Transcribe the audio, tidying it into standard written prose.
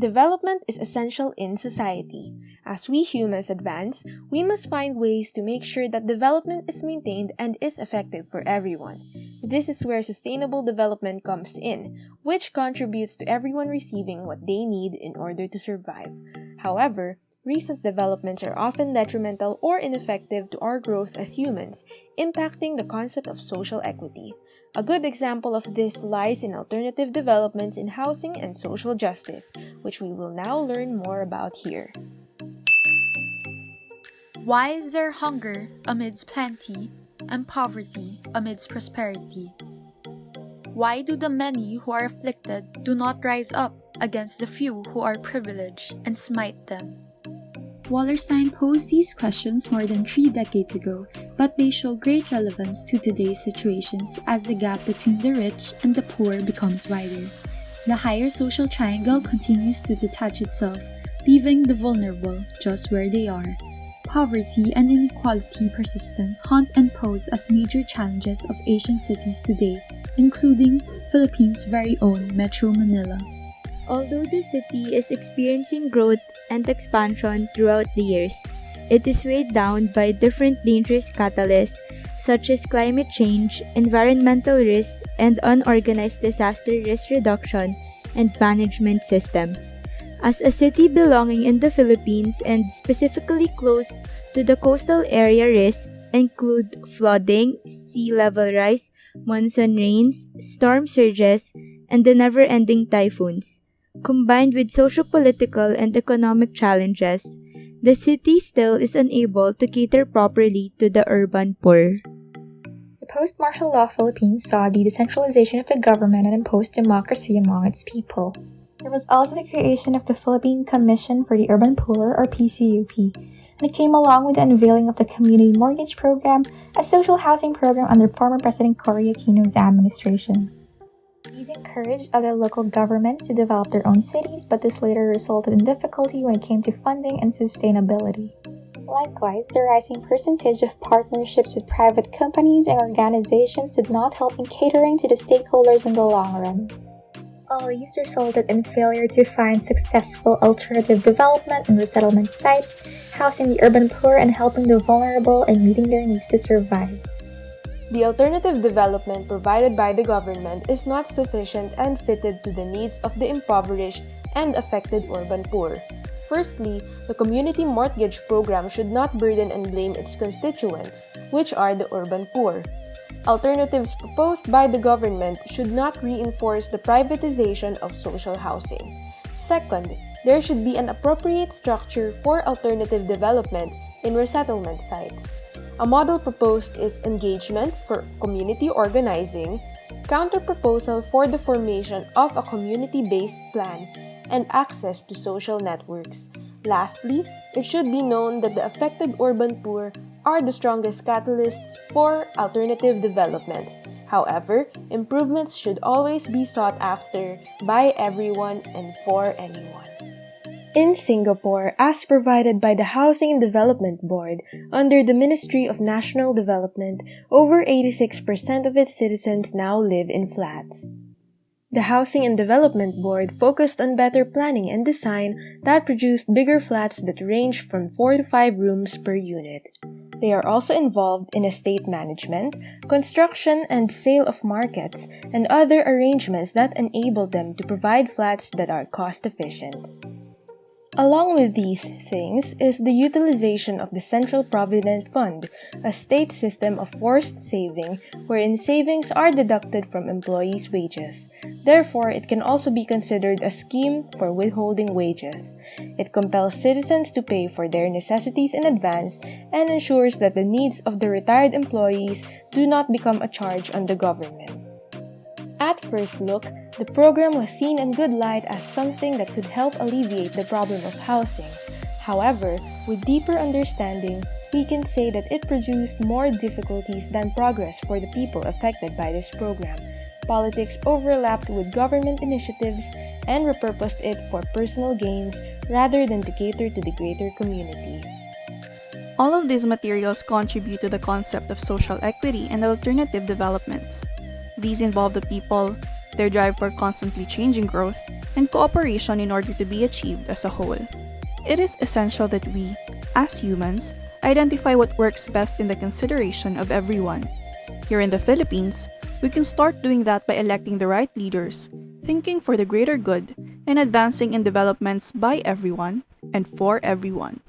Development is essential in society. As we humans advance, we must find ways to make sure that development is maintained and is effective for everyone. This is where sustainable development comes in, which contributes to everyone receiving what they need in order to survive. However, recent developments are often detrimental or ineffective to our growth as humans, impacting the concept of social equity. A good example of this lies in alternative developments in housing and social justice, which we will now learn more about here. Why is there hunger amidst plenty and poverty amidst prosperity? Why do the many who are afflicted do not rise up against the few who are privileged and smite them? Wallerstein posed these questions more than 3 decades ago, but they show great relevance to today's situations as the gap between the rich and the poor becomes wider. The higher social triangle continues to detach itself, leaving the vulnerable just where they are. Poverty and inequality persistence haunt and pose as major challenges of Asian cities today, including Philippines' very own Metro Manila. Although the city is experiencing growth and expansion throughout the years, it is weighed down by different dangerous catalysts such as climate change, environmental risk, and unorganized disaster risk reduction and management systems. As a city belonging in the Philippines and specifically close to the coastal area, risks include flooding, sea level rise, monsoon rains, storm surges, and the never-ending typhoons. Combined with socio-political and economic challenges, the city still is unable to cater properly to the urban poor. The post-martial law Philippines saw the decentralization of the government and imposed democracy among its people. There was also the creation of the Philippine Commission for the Urban Poor, or PCUP, and it came along with the unveiling of the Community Mortgage Program, a social housing program under former President Cory Aquino's administration. These encouraged other local governments to develop their own cities, but this later resulted in difficulty when it came to funding and sustainability. Likewise, the rising percentage of partnerships with private companies and organizations did not help in catering to the stakeholders in the long run. All these resulted in failure to find successful alternative development and resettlement sites, housing the urban poor and helping the vulnerable and meeting their needs to survive. The alternative development provided by the government is not sufficient and fitted to the needs of the impoverished and affected urban poor. Firstly, the community mortgage program should not burden and blame its constituents, which are the urban poor. Alternatives proposed by the government should not reinforce the privatization of social housing. Second, there should be an appropriate structure for alternative development in resettlement sites. A model proposed is engagement for community organizing, counter-proposal for the formation of a community-based plan, and access to social networks. Lastly, it should be known that the affected urban poor are the strongest catalysts for alternative development. However, improvements should always be sought after by everyone and for anyone. In Singapore, as provided by the Housing and Development Board, under the Ministry of National Development, over 86% of its citizens now live in flats. The Housing and Development Board focused on better planning and design that produced bigger flats that range from 4 to 5 rooms per unit. They are also involved in estate management, construction and sale of markets, and other arrangements that enable them to provide flats that are cost-efficient. Along with these things is the utilization of the Central Provident Fund, a state system of forced saving wherein savings are deducted from employees' wages. Therefore, it can also be considered a scheme for withholding wages. It compels citizens to pay for their necessities in advance and ensures that the needs of the retired employees do not become a charge on the government. At first look, the program was seen in good light as something that could help alleviate the problem of housing. However, with deeper understanding, we can say that it produced more difficulties than progress for the people affected by this program. Politics overlapped with government initiatives and repurposed it for personal gains rather than to cater to the greater community. All of these materials contribute to the concept of social equity and alternative developments. These involve the people, their drive for constantly changing growth, and cooperation in order to be achieved as a whole. It is essential that we, as humans, identify what works best in the consideration of everyone. Here in the Philippines, we can start doing that by electing the right leaders, thinking for the greater good, and advancing in developments by everyone and for everyone.